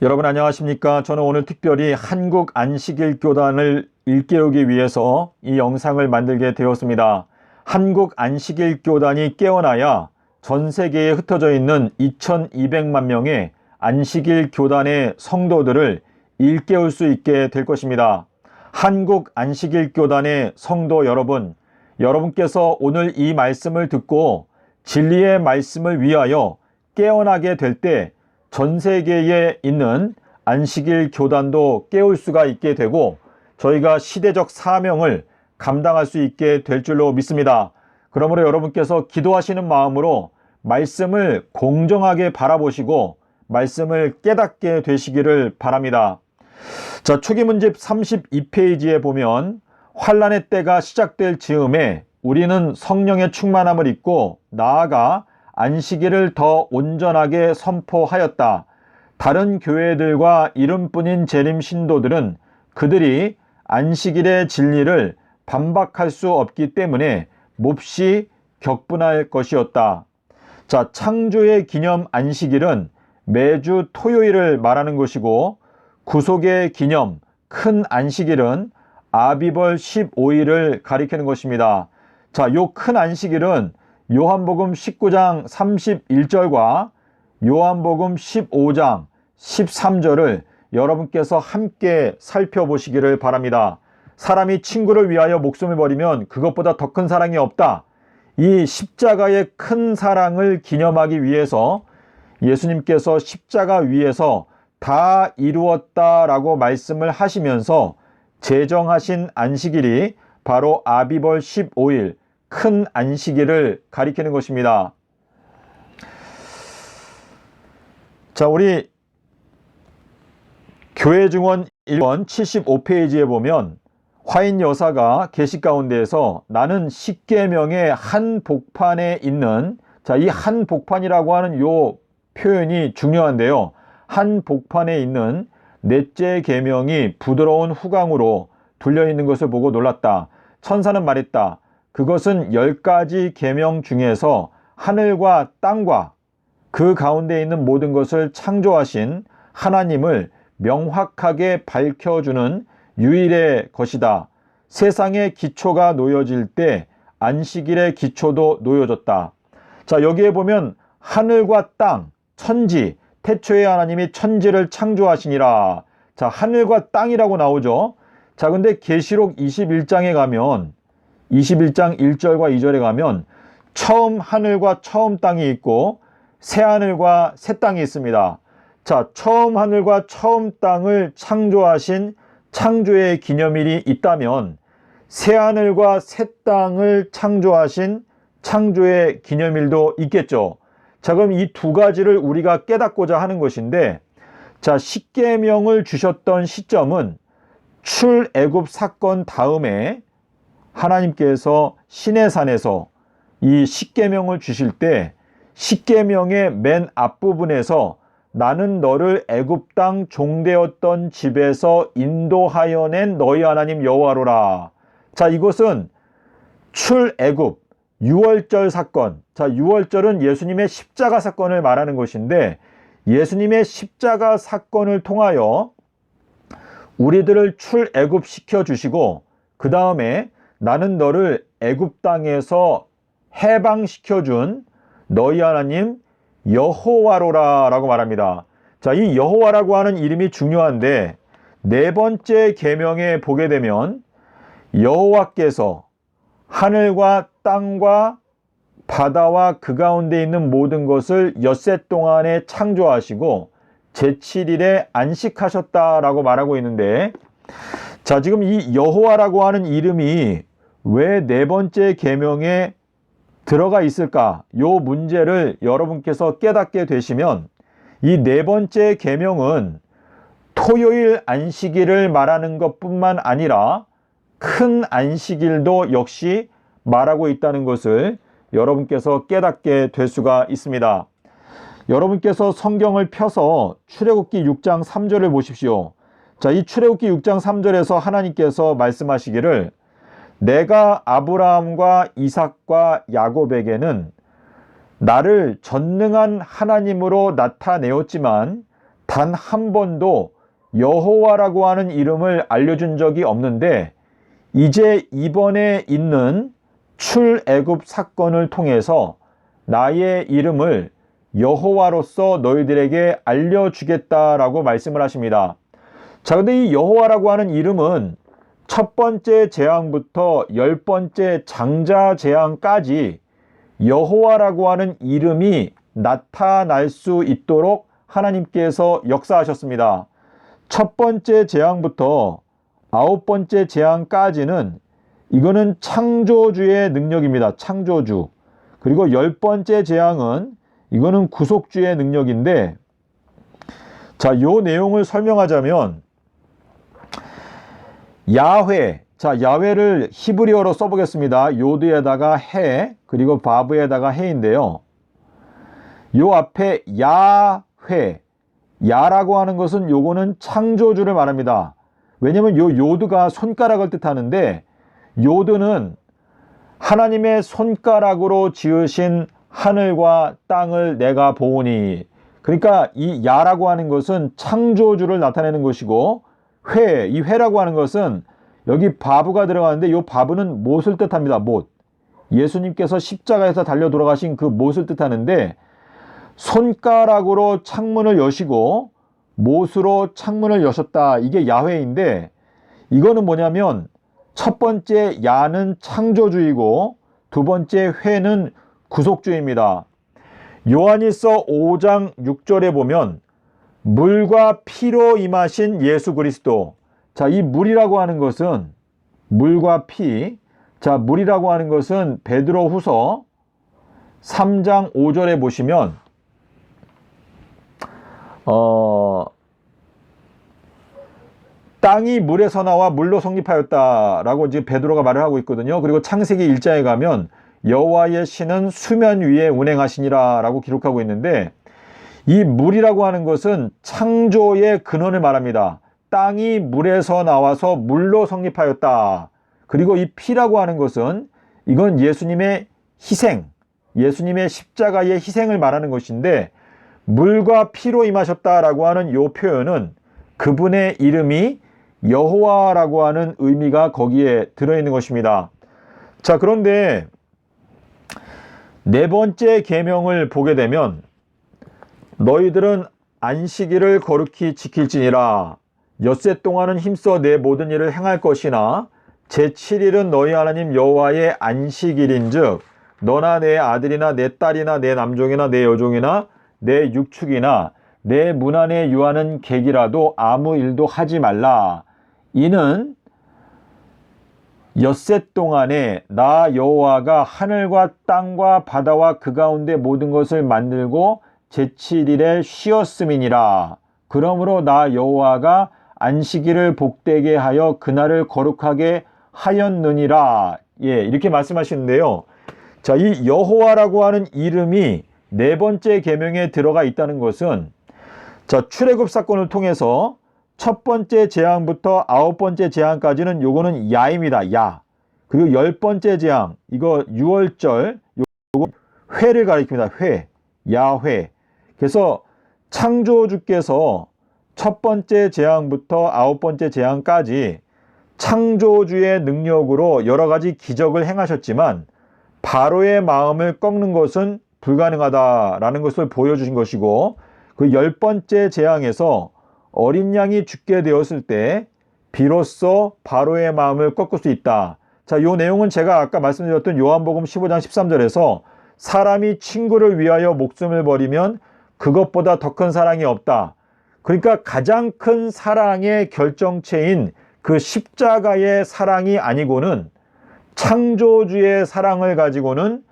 여러분 안녕하십니까? 저는 오늘 특별히 한국 안식일 교단을 일깨우기 위해서 이 영상을 만들게 되었습니다. 한국 안식일 교단이 깨어나야 전 세계에 흩어져 있는 2200만 명의 안식일 교단의 성도들을 일깨울 수 있게 될 것입니다. 한국 안식일 교단의 성도 여러분, 여러분께서 오늘 이 말씀을 듣고 진리의 말씀을 위하여 깨어나게 될 때 전 세계에 있는 안식일 교단도 깨울 수가 있게 되고 저희가 시대적 사명을 감당할 수 있게 될 줄로 믿습니다. 그러므로 여러분께서 기도하시는 마음으로 말씀을 공정하게 바라보시고 말씀을 깨닫게 되시기를 바랍니다. 자, 초기문집 32페이지에 보면 환난의 때가 시작될 즈음에 우리는 성령의 충만함을 입고 나아가 안식일을 더 온전하게 선포하였다. 다른 교회들과 이름뿐인 재림 신도들은 그들이 안식일의 진리를 반박할 수 없기 때문에 몹시 격분할 것이었다. 자, 창조의 기념 안식일은 매주 토요일을 말하는 것이고 구속의 기념 큰 안식일은 아비벌 15일을 가리키는 것입니다. 자, 요 큰 안식일은 요한복음 19장 31절과 요한복음 15장 13절을 여러분께서 함께 살펴보시기를 바랍니다. 사람이 친구를 위하여 목숨을 버리면 그것보다 더 큰 사랑이 없다. 이 십자가의 큰 사랑을 기념하기 위해서 예수님께서 십자가 위에서 다 이루었다라고 말씀을 하시면서 제정하신 안식일이 바로 아비벌 15일 큰 안식일을 가리키는 것입니다. 자, 우리 교회 증언 1권 75페이지에 보면 화인 여사가 계시 가운데에서 나는 십계명의 한 복판에 있는, 자, 이 한 복판이라고 하는 요 표현이 중요한데요. 한 복판에 있는 넷째 계명이 부드러운 후광으로 둘려 있는 것을 보고 놀랐다. 천사는 말했다. 그것은 10가지 계명 중에서 하늘과 땅과 그 가운데 있는 모든 것을 창조하신 하나님을 명확하게 밝혀주는 유일의 것이다. 세상의 기초가 놓여질 때 안식일의 기초도 놓여졌다. 자, 여기에 보면 하늘과 땅, 천지, 태초에 하나님이 천지를 창조하시니라. 자, 하늘과 땅이라고 나오죠. 자, 근데 계시록 21장에 가면 21장 1절과 2절에 가면 처음 하늘과 처음 땅이 있고 새 하늘과 새 땅이 있습니다. 자, 처음 하늘과 처음 땅을 창조하신 창조의 기념일이 있다면 새 하늘과 새 땅을 창조하신 창조의 기념일도 있겠죠. 자, 그럼 이 두 가지를 우리가 깨닫고자 하는 것인데, 자, 십계명을 주셨던 시점은 출애굽 사건 다음에 하나님께서 시내산에서 이 십계명을 주실 때 십계명의 맨 앞부분에서 나는 너를 애굽 땅 종되었던 집에서 인도하여 낸 너희 하나님 여호와로라. 자, 이것은 출애굽 6월절 사건. 자, 6월절은 예수님의 십자가 사건을 말하는 것인데 예수님의 십자가 사건을 통하여 우리들을 출애굽 시켜 주시고 그 다음에 나는 너를 애굽 땅에서 해방시켜 준 너희 하나님 여호와로라 라고 말합니다. 자, 이 여호와라고 하는 이름이 중요한데 네 번째 계명에 보게 되면 여호와께서 하늘과 땅과 바다와 그 가운데 있는 모든 것을 엿새 동안에 창조하시고 제7일에 안식하셨다라고 말하고 있는데, 자, 지금 이 여호와라고 하는 이름이 왜 네 번째 계명에 들어가 있을까? 요 문제를 여러분께서 깨닫게 되시면 이 네 번째 계명은 토요일 안식일을 말하는 것뿐만 아니라 큰 안식일도 역시 말하고 있다는 것을 여러분께서 깨닫게 될 수가 있습니다. 여러분께서 성경을 펴서 출애굽기 6장 3절을 보십시오. 자, 이 출애굽기 6장 3절에서 하나님께서 말씀하시기를 내가 아브라함과 이삭과 야곱에게는 나를 전능한 하나님으로 나타내었지만 단 한 번도 여호와라고 하는 이름을 알려준 적이 없는데 이제 이번에 있는 출애굽 사건을 통해서 나의 이름을 여호와로서 너희들에게 알려주겠다라고 말씀을 하십니다. 자, 근데 이 여호와라고 하는 이름은 첫 번째 재앙부터 10번째 장자 재앙까지 여호와라고 하는 이름이 나타날 수 있도록 하나님께서 역사하셨습니다. 첫 번째 재앙부터 9번째 재앙까지는 이거는 창조주의 능력입니다. 창조주. 그리고 10번째 재앙은 이거는 구속주의 능력인데, 자, 요 내용을 설명하자면 야훼, 자, 야훼를 히브리어로 써보겠습니다. 요드에다가 해, 그리고 바브에다가 해인데요. 요 앞에 야훼, 야라고 하는 것은 요거는 창조주를 말합니다. 왜냐면 요 요드가 손가락을 뜻하는데, 요드는 하나님의 손가락으로 지으신 하늘과 땅을 내가 보오니, 그러니까 이 야라고 하는 것은 창조주를 나타내는 것이고, 회, 이 회라고 하는 것은 여기 바브가 들어가는데 이 바브는 못을 뜻합니다. 못. 예수님께서 십자가에서 달려 돌아가신 그 못을 뜻하는데, 손가락으로 창문을 여시고 못으로 창문을 여셨다. 이게 야훼인데, 이거는 뭐냐면 첫 번째 야는 창조주이고 두 번째 회는 구속주입니다. 요한일서 5장 6절에 보면 물과 피로 임하신 예수 그리스도. 자, 이 물이라고 하는 것은 물과 피. 자, 물이라고 하는 것은 베드로 후서 3장 5절에 보시면 땅이 물에서 나와 물로 성립하였다라고 이제 베드로가 말을 하고 있거든요. 그리고 창세기 1장에 가면 여호와의 신은 수면 위에 운행하시니라라고 기록하고 있는데, 이 물이라고 하는 것은 창조의 근원을 말합니다. 땅이 물에서 나와서 물로 성립하였다. 그리고 이 피라고 하는 것은 이건 예수님의 희생, 예수님의 십자가의 희생을 말하는 것인데, 물과 피로 임하셨다라고 하는 이 표현은 그분의 이름이 여호와라고 하는 의미가 거기에 들어있는 것입니다. 자, 그런데 네 번째 계명을 보게 되면 너희들은 안식일을 거룩히 지킬지니라. 엿새 동안은 힘써 내 모든 일을 행할 것이나 제7일은 너희 하나님 여호와의 안식일인즉 너나 내 아들이나 내 딸이나 내 남종이나 내 여종이나 내 육축이나 내 문 안에 유하는 객이라도 아무 일도 하지 말라. 이는 엿새 동안에 나 여호와가 하늘과 땅과 바다와 그 가운데 모든 것을 만들고 제7일에 쉬었음이니라. 그러므로 나 여호와가 안식일을 복되게 하여 그날을 거룩하게 하였느니라. 예, 이렇게 말씀하시는데요. 자, 이 여호와라고 하는 이름이 네 번째 계명에 들어가 있다는 것은, 자, 출애굽 사건을 통해서 첫 번째 재앙부터 9번째 재앙까지는 요거는 야입니다. 야. 그리고 10번째 재앙, 이거 6월절, 요거 회를 가리킵니다. 회. 야회. 그래서 창조주께서 첫 번째 재앙부터 9번째 재앙까지 창조주의 능력으로 여러 가지 기적을 행하셨지만 바로의 마음을 꺾는 것은 불가능하다라는 것을 보여주신 것이고, 그 10번째 재앙에서 어린 양이 죽게 되었을 때 비로소 바로의 마음을 꺾을 수 있다. 자, 요 내용은 제가 아까 말씀드렸던 요한복음 15장 13절에서 사람이 친구를 위하여 목숨을 버리면 그것보다 더 큰 사랑이 없다. 그러니까 가장 큰 사랑의 결정체인 그 십자가의 사랑이 아니고는 창조주의 사랑을 가지고는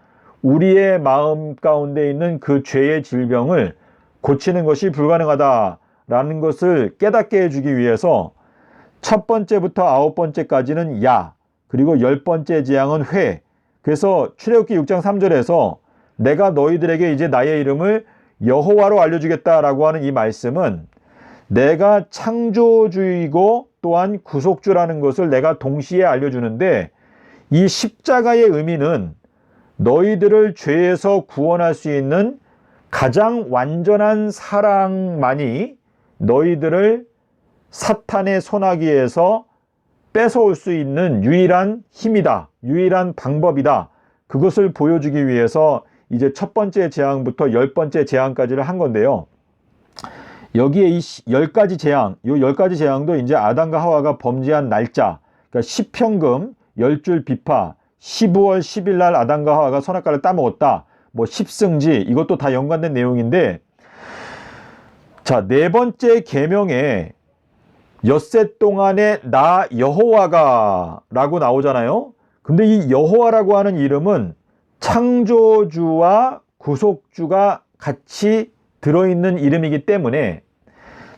우리의 마음 가운데 있는 그 죄의 질병을 고치는 것이 불가능하다라는 것을 깨닫게 해주기 위해서 첫 번째부터 9번째까지는 야, 그리고 10번째 재앙은 회. 그래서 출애굽기 6장 3절에서 내가 너희들에게 이제 나의 이름을 여호와로 알려주겠다라고 하는 이 말씀은 내가 창조주이고 또한 구속주라는 것을 내가 동시에 알려주는데, 이 십자가의 의미는 너희들을 죄에서 구원할 수 있는 가장 완전한 사랑만이 너희들을 사탄의 손아귀에서 뺏어올 수 있는 유일한 힘이다. 유일한 방법이다. 그것을 보여주기 위해서 이제 첫 번째 재앙부터 10번째 재앙까지를 한 건데요. 여기에 이 10가지 재앙, 이 10가지 재앙도 이제 아담과 하와가 범죄한 날짜, 그러니까 십평금, 10줄 비파, 12월 10일 날 아담과 하와가 선악과를 따먹었다. 뭐 십승지, 이것도 다 연관된 내용인데, 자, 네 번째 계명에 엿새 동안에 나 여호와가 라고 나오잖아요. 근데 이 여호와라고 하는 이름은 창조주와 구속주가 같이 들어있는 이름이기 때문에,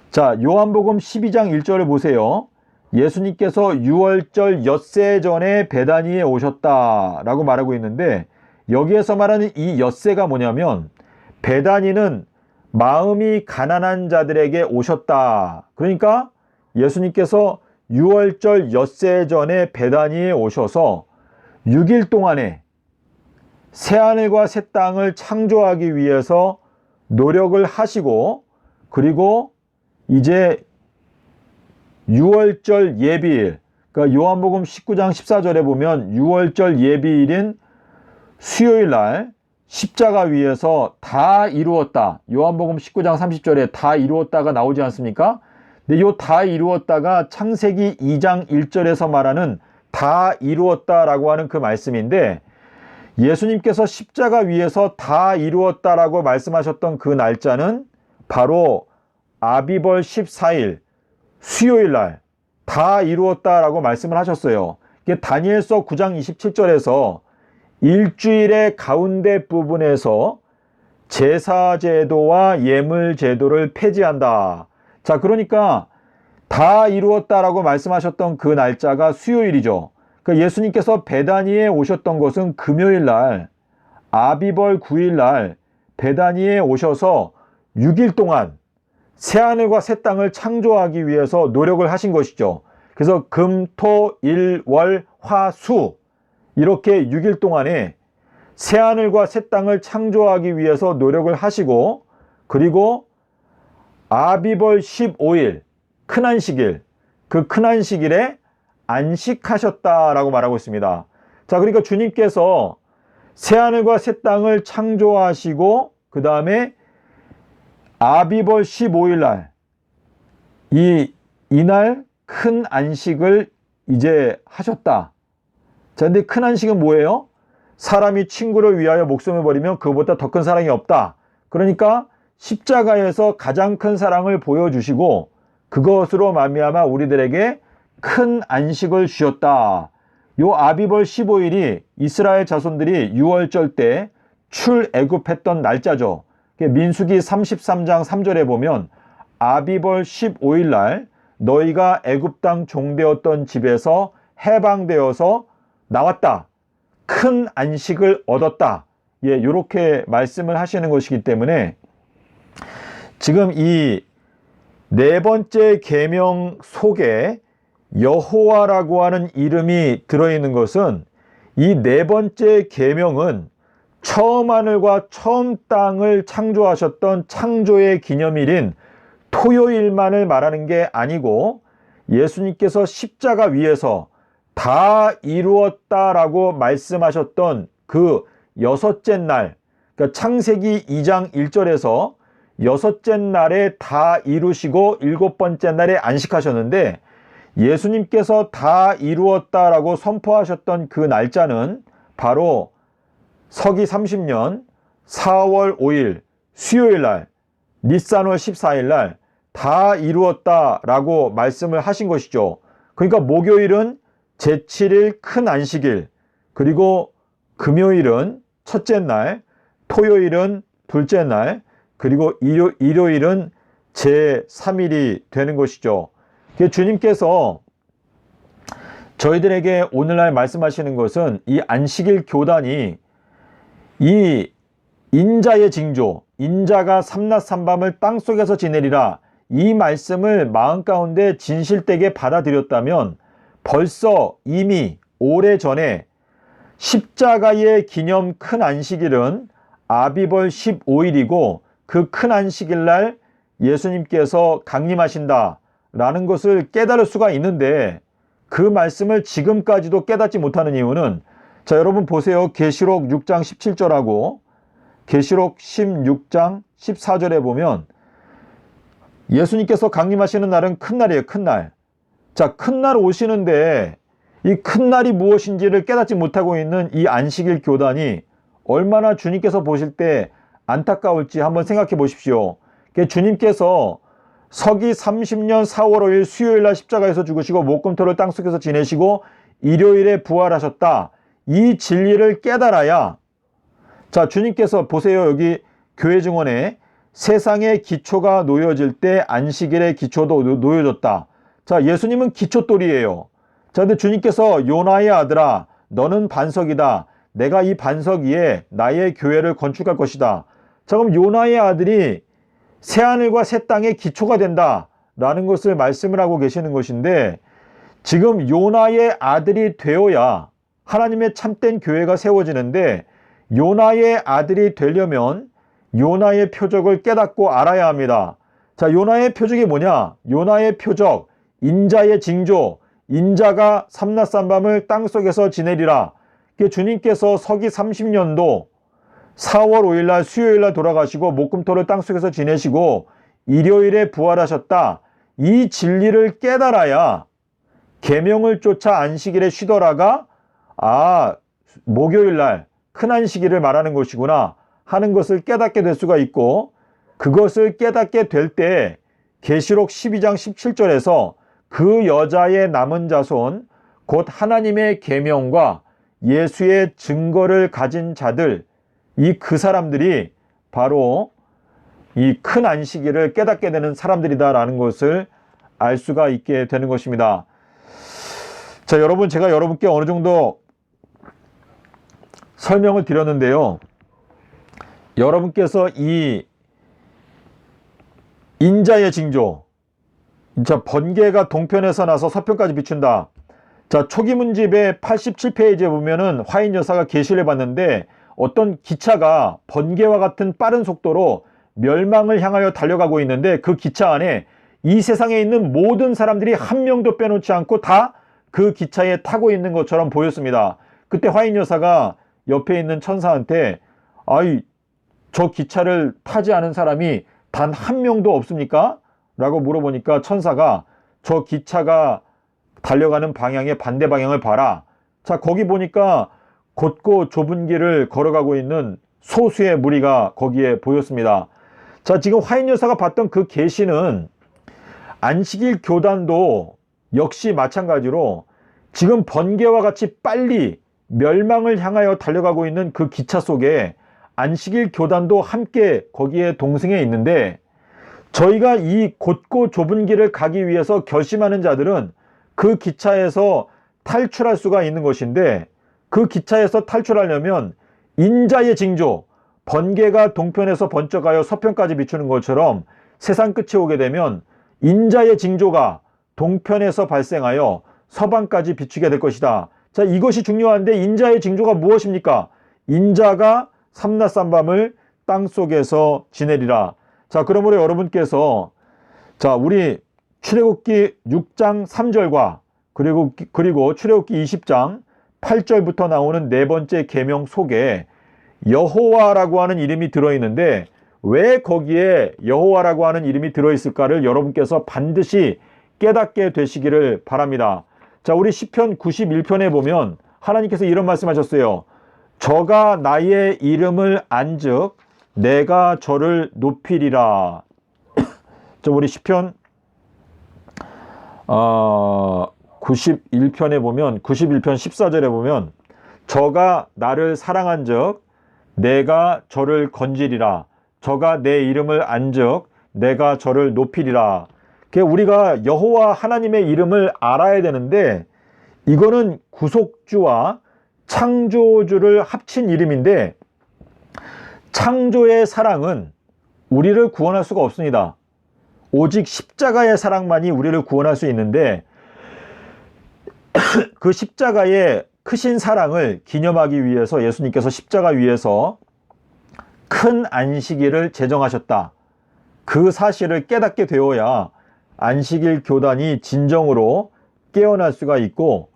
자, 요한복음 12장 1절을 보세요. 예수님께서 유월절 엿새 전에 베다니에 오셨다 라고 말하고 있는데, 여기에서 말하는 이 엿새가 뭐냐면 베다니는 마음이 가난한 자들에게 오셨다. 그러니까 예수님께서 유월절 엿새 전에 베다니에 오셔서 6일 동안에 새하늘과 새 땅을 창조하기 위해서 노력을 하시고, 그리고 이제 유월절 예비일, 그러니까 요한복음 19장 14절에 보면 유월절 예비일인 수요일 날 십자가 위에서 다 이루었다. 요한복음 19장 30절에 다 이루었다가 나오지 않습니까? 근데 요 다 이루었다가 창세기 2장 1절에서 말하는 다 이루었다라고 하는 그 말씀인데, 예수님께서 십자가 위에서 다 이루었다라고 말씀하셨던 그 날짜는 바로 아비벌 14일 수요일 날 다 이루었다라고 말씀을 하셨어요. 이게 다니엘서 9장 27절에서 일주일의 가운데 부분에서 제사제도와 예물제도를 폐지한다. 자, 그러니까 다 이루었다라고 말씀하셨던 그 날짜가 수요일이죠. 그러니까 예수님께서 베다니에 오셨던 것은 금요일 날, 아비벌 9일 날 베다니에 오셔서 6일 동안 새하늘과 새 땅을 창조하기 위해서 노력을 하신 것이죠. 그래서 금, 토, 일, 월, 화, 수 이렇게 6일 동안에 새하늘과 새 땅을 창조하기 위해서 노력을 하시고, 그리고 아비벌 15일 큰 안식일, 그 큰 안식일에 안식하셨다라고 말하고 있습니다. 자, 그러니까 주님께서 새하늘과 새 땅을 창조하시고, 그 다음에 아비벌 15일 날 이날 큰 안식을 이제 하셨다. 자, 근데 큰 안식은 뭐예요? 사람이 친구를 위하여 목숨을 버리면 그보다 더 큰 사랑이 없다. 그러니까 십자가에서 가장 큰 사랑을 보여주시고, 그것으로 말미암아 우리들에게 큰 안식을 주셨다. 요 아비벌 15일이 이스라엘 자손들이 유월절 때 출애굽했던 날짜죠. 민수기 33장 3절에 보면 아비벌 15일 날 너희가 애굽 땅 종되었던 집에서 해방되어서 나왔다. 큰 안식을 얻었다. 예, 이렇게 말씀을 하시는 것이기 때문에 지금 이 네 번째 계명 속에 여호와라고 하는 이름이 들어있는 것은, 이 네 번째 계명은 처음 하늘과 처음 땅을 창조하셨던 창조의 기념일인 토요일만을 말하는 게 아니고, 예수님께서 십자가 위에서 다 이루었다라고 말씀하셨던 그 여섯째 날, 그러니까 창세기 2장 1절에서 여섯째 날에 다 이루시고 일곱 번째 날에 안식하셨는데, 예수님께서 다 이루었다라고 선포하셨던 그 날짜는 바로 서기 30년 4월 5일 수요일 날, 니산월 14일 날 다 이루었다라고 말씀을 하신 것이죠. 그러니까 목요일은 제7일 큰 안식일, 그리고 금요일은 첫째 날, 토요일은 둘째 날, 그리고 일요일은 제3일이 되는 것이죠. 주님께서 저희들에게 오늘날 말씀하시는 것은 이 안식일 교단이 이 인자의 징조, 인자가 삼낮 삼밤을 땅속에서 지내리라, 이 말씀을 마음 가운데 진실되게 받아들였다면 벌써 이미 오래전에 십자가의 기념 큰 안식일은 아비벌 15일이고 그 큰 안식일 날 예수님께서 강림하신다라는 것을 깨달을 수가 있는데 그 말씀을 지금까지도 깨닫지 못하는 이유는, 자, 여러분 보세요. 계시록 6장 17절하고 계시록 16장 14절에 보면 예수님께서 강림하시는 날은 큰 날이에요. 큰 날. 자, 큰 날 오시는데 이 큰 날이 무엇인지를 깨닫지 못하고 있는 이 안식일 교단이 얼마나 주님께서 보실 때 안타까울지 한번 생각해 보십시오. 주님께서 서기 30년 4월 5일 수요일 날 십자가에서 죽으시고 목금토를 땅속에서 지내시고 일요일에 부활하셨다. 이 진리를 깨달아야, 자, 주님께서 보세요. 여기 교회 증언에 세상의 기초가 놓여질 때 안식일의 기초도 놓여졌다. 자, 예수님은 기초돌이에요. 자, 근데 주님께서 요나의 아들아, 너는 반석이다. 내가 이 반석 위에 나의 교회를 건축할 것이다. 자, 그럼 요나의 아들이 새하늘과 새 땅의 기초가 된다 라는 것을 말씀을 하고 계시는 것인데, 지금 요나의 아들이 되어야 하나님의 참된 교회가 세워지는데, 요나의 아들이 되려면 요나의 표적을 깨닫고 알아야 합니다. 자, 요나의 표적이 뭐냐? 요나의 표적, 인자의 징조, 인자가 삼낮 밤을 땅속에서 지내리라. 주님께서 서기 30년도 4월 5일 날 수요일 날 돌아가시고 목금토를 땅속에서 지내시고 일요일에 부활하셨다. 이 진리를 깨달아야 계명을 쫓아 안식일에 쉬더라가 목요일 날 큰 안식일을 말하는 것이구나 하는 것을 깨닫게 될 수가 있고, 그것을 깨닫게 될 때 계시록 12장 17절에서 그 여자의 남은 자손 곧 하나님의 계명과 예수의 증거를 가진 자들, 그 사람들이 바로 이 큰 안식일을 깨닫게 되는 사람들이다라는 것을 알 수가 있게 되는 것입니다. 자, 여러분, 제가 여러분께 어느 정도 설명을 드렸는데요. 여러분께서 이 인자의 징조, 자, 번개가 동편에서 나서 서편까지 비춘다. 자, 초기문집의 87페이지에 보면은 화인 여사가 계시를 봤는데 어떤 기차가 번개와 같은 빠른 속도로 멸망을 향하여 달려가고 있는데, 그 기차 안에 이 세상에 있는 모든 사람들이 한 명도 빼놓지 않고 다 그 기차에 타고 있는 것처럼 보였습니다. 그때 화인 여사가 옆에 있는 천사한테 저 기차를 타지 않은 사람이 단 한 명도 없습니까? 라고 물어보니까 천사가 저 기차가 달려가는 방향의 반대 방향을 봐라. 자, 거기 보니까 곧고 좁은 길을 걸어가고 있는 소수의 무리가 거기에 보였습니다. 자, 지금 화인 여사가 봤던 그 계시는 안식일 교단도 역시 마찬가지로 지금 번개와 같이 빨리 멸망을 향하여 달려가고 있는 그 기차 속에 안식일 교단도 함께 거기에 동승해 있는데, 저희가 이 곧고 좁은 길을 가기 위해서 결심하는 자들은 그 기차에서 탈출할 수가 있는 것인데, 그 기차에서 탈출하려면 인자의 징조, 번개가 동편에서 번쩍하여 서편까지 비추는 것처럼 세상 끝이 오게 되면 인자의 징조가 동편에서 발생하여 서방까지 비추게 될 것이다. 자, 이것이 중요한데 인자의 징조가 무엇입니까? 인자가 삼낮 밤을 땅속에서 지내리라. 자, 그러므로 여러분께서, 자, 우리 출애굽기 6장 3절과 그리고 출애굽기 20장 8절부터 나오는 네 번째 계명 속에 여호와라고 하는 이름이 들어있는데, 왜 거기에 여호와라고 하는 이름이 들어있을까를 여러분께서 반드시 깨닫게 되시기를 바랍니다. 자, 우리 시편 91편에 보면 하나님께서 이런 말씀하셨어요. 저가 나의 이름을 안즉 내가 저를 높이리라. 자, 우리 시편 91편에 보면 91편 14절에 보면 저가 나를 사랑한즉 내가 저를 건지리라. 저가 내 이름을 안즉 내가 저를 높이리라. 우리가 여호와 하나님의 이름을 알아야 되는데, 이거는 구속주와 창조주를 합친 이름인데, 창조의 사랑은 우리를 구원할 수가 없습니다. 오직 십자가의 사랑만이 우리를 구원할 수 있는데, 그 십자가의 크신 사랑을 기념하기 위해서 예수님께서 십자가 위에서 큰 안식일을 제정하셨다. 그 사실을 깨닫게 되어야 안식일 교단이 진정으로 깨어날 수가 있고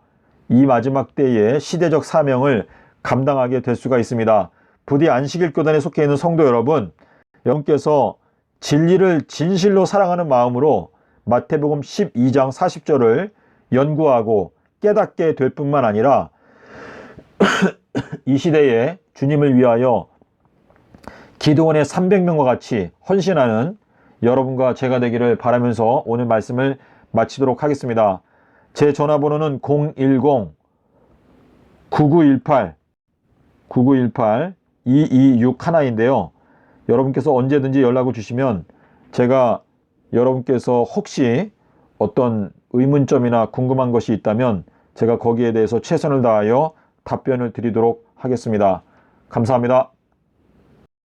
이 마지막 때의 시대적 사명을 감당하게 될 수가 있습니다. 부디 안식일 교단에 속해 있는 성도 여러분, 여러분께서 진리를 진실로 사랑하는 마음으로 마태복음 12장 40절을 연구하고 깨닫게 될 뿐만 아니라 이 시대에 주님을 위하여 기드온의 300명과 같이 헌신하는 여러분과 제가 되기를 바라면서 오늘 말씀을 마치도록 하겠습니다. 제 전화번호는 010-9918-2261인데요. 여러분께서 언제든지 연락을 주시면 제가 여러분께서 혹시 어떤 의문점이나 궁금한 것이 있다면 제가 거기에 대해서 최선을 다하여 답변을 드리도록 하겠습니다. 감사합니다.